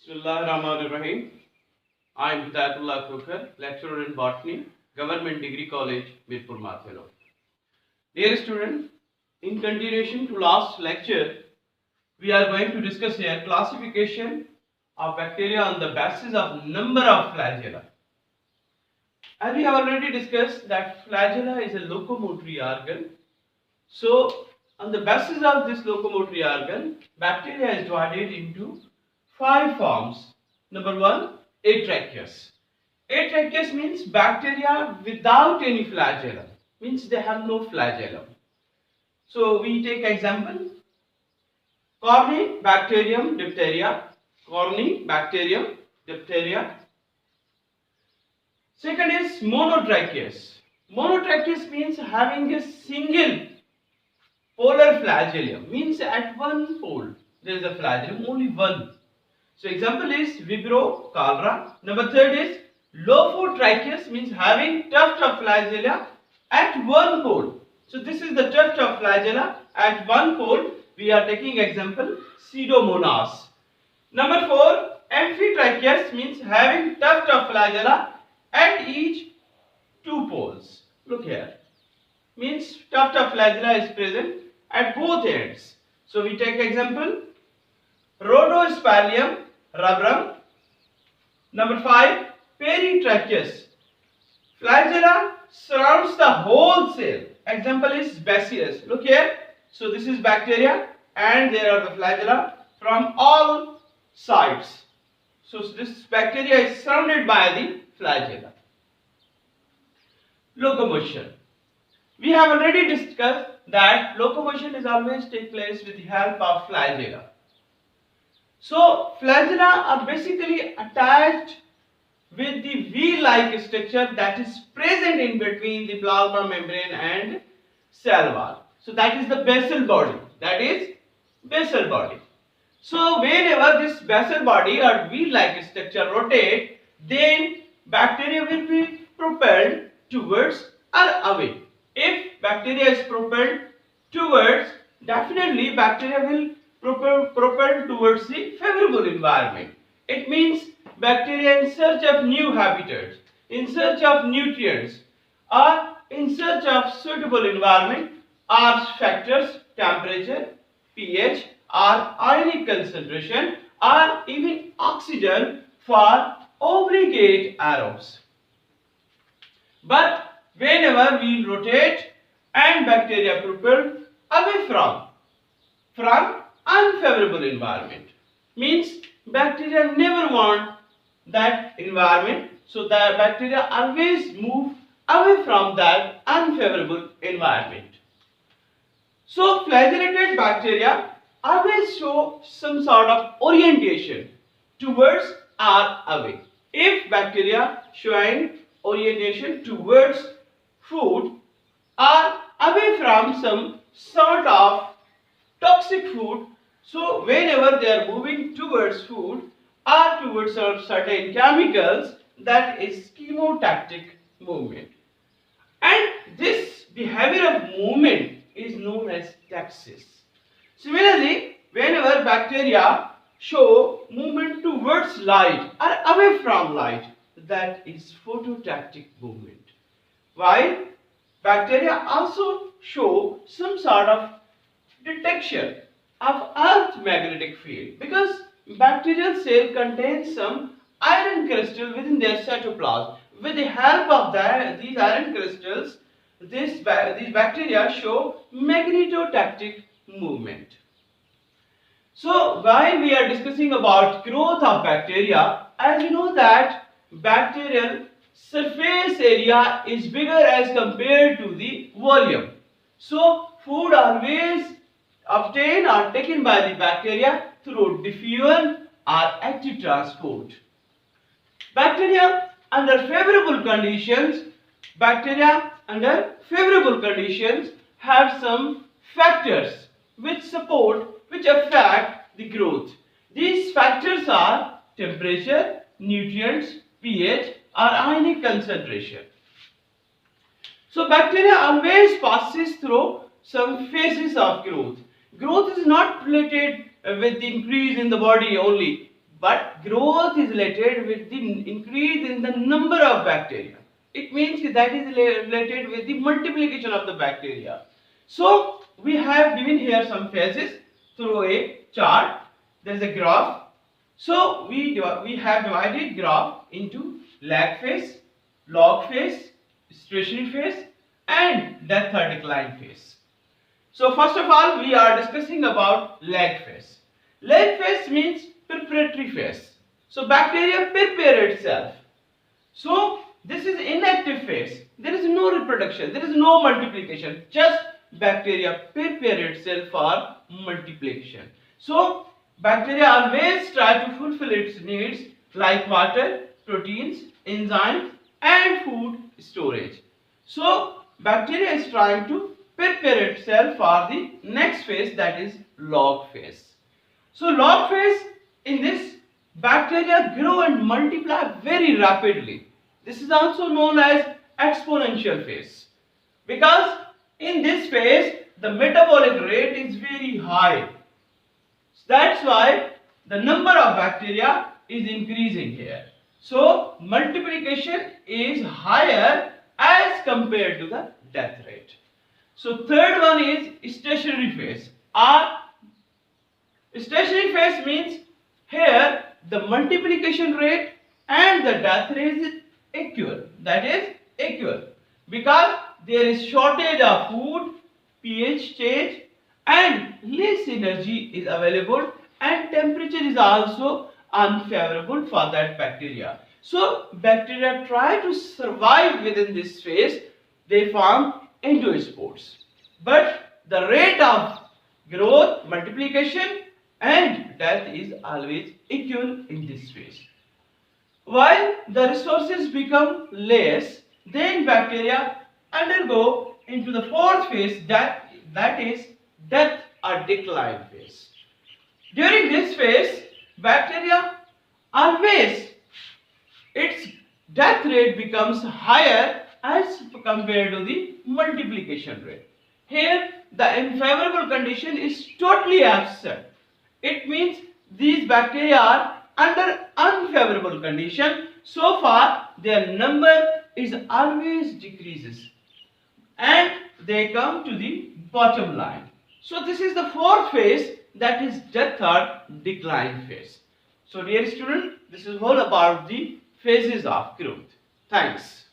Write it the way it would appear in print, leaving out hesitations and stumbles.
Bismillahirrahmanirrahim. I am Hidayatullah khokhar, lecturer in Botany, Government Degree College, Mirpur, Mathelo. Dear student, in continuation to last lecture, we are going to discuss here classification of bacteria on the basis of number of flagella. As we have already discussed that flagella is a locomotory organ. So, on the basis of this locomotory organ, bacteria is divided into 5 forms. Number 1, atracheous. Atracheous means bacteria without any flagellum, means they have no flagellum. So we take example, Corynebacterium diphtheria, Corynebacterium diphtheria. Second is monotracheous. Monotracheous means having a single polar flagellum, means at one pole there is a flagellum, only one. So example is Vibrio cholera. Number 3rd is Lophotracheous, means having tuft of flagella at one pole. So this is the tuft of flagella at one pole. We are taking example Pseudomonas. Number 4, Amphitracheous, means having tuft of flagella at each 2 poles. Look here, means tuft of flagella is present at both ends. So we take example Rhodospalium rubrum. Number 5, Peritracheous. Flagella surrounds the whole cell. Example is Bacillus. Look here. So this is bacteria and there are the flagella from all sides. So this bacteria is surrounded by the flagella. Locomotion. We have already discussed that locomotion is always take place with the help of flagella. So flagella are basically attached with the V-like structure that is present in between the plasma membrane and cell wall. So that is the basal body. That is basal body. So whenever this basal body or V-like structure rotate, then bacteria will be propelled towards or away. If bacteria is propelled towards, definitely bacteria will propelled towards the favorable environment. It means bacteria in search of new habitats, in search of nutrients, or in search of suitable environment are factors, temperature, pH, or ionic concentration, or even oxygen for obligate aerobes. But whenever we rotate and bacteria propelled away from unfavorable environment, means bacteria never want that environment, so the bacteria always move away from that unfavorable environment. So flagellated bacteria always show some sort of orientation towards or away. If bacteria showing orientation towards food or away from some sort of toxic food, so whenever they are moving towards food or towards certain chemicals, that is chemotactic movement. And this behavior of movement is known as taxis. Similarly, whenever bacteria show movement towards light or away from light, that is phototactic movement. While bacteria also show some sort of detection of earth magnetic field, because bacterial cell contains some iron crystal within their cytoplasm. With the help of these iron crystals, these bacteria show magnetotactic movement. So while we are discussing about growth of bacteria, as you know that bacterial surface area is bigger as compared to the volume. So food always obtained or taken by the bacteria through diffusion or active transport. Bacteria under favorable conditions have some factors which affect the growth. These factors are temperature, nutrients, pH, or ionic concentration. So bacteria always passes through some phases of growth. Growth is not related with the increase in the body only. but growth is related with the increase in the number of bacteria. It means that is related with the multiplication of the bacteria. So we have given here some phases through a chart. There is a graph. So we have divided graph into lag phase, log phase, stationary phase, and death or decline phase. So first of all, we are discussing about lag phase. Lag phase means preparatory phase. So bacteria prepare itself. So this is inactive phase. There is no reproduction, there is no multiplication, just bacteria prepare itself for multiplication. So bacteria always try to fulfill its needs like water, proteins, enzymes, and food storage. So bacteria is trying to prepare itself for the next phase, that is log phase. So log phase, in this bacteria grow and multiply very rapidly. This is also known as exponential phase, because in this phase the metabolic rate is very high. That's why the number of bacteria is increasing here. So multiplication is higher as compared to the death rate. So third one is stationary phase. Stationary phase means here the multiplication rate and the death rate is equal. That is equal, because there is shortage of food, pH change, and less energy is available, and temperature is also unfavorable for that bacteria. So bacteria try to survive within this phase. They form endospores, but the rate of growth, multiplication, and death is always equal in this phase. While the resources become less, then bacteria undergo into the fourth phase, that is death or decline phase. During this phase, bacteria always, its death rate becomes higher as compared to the multiplication rate. Here the unfavorable condition is totally absent. It means these bacteria are under unfavorable condition. So far their number is always decreases and they come to the bottom line. So this is the fourth phase, that is death or decline phase. So dear student, this is all about the phases of growth. Thanks.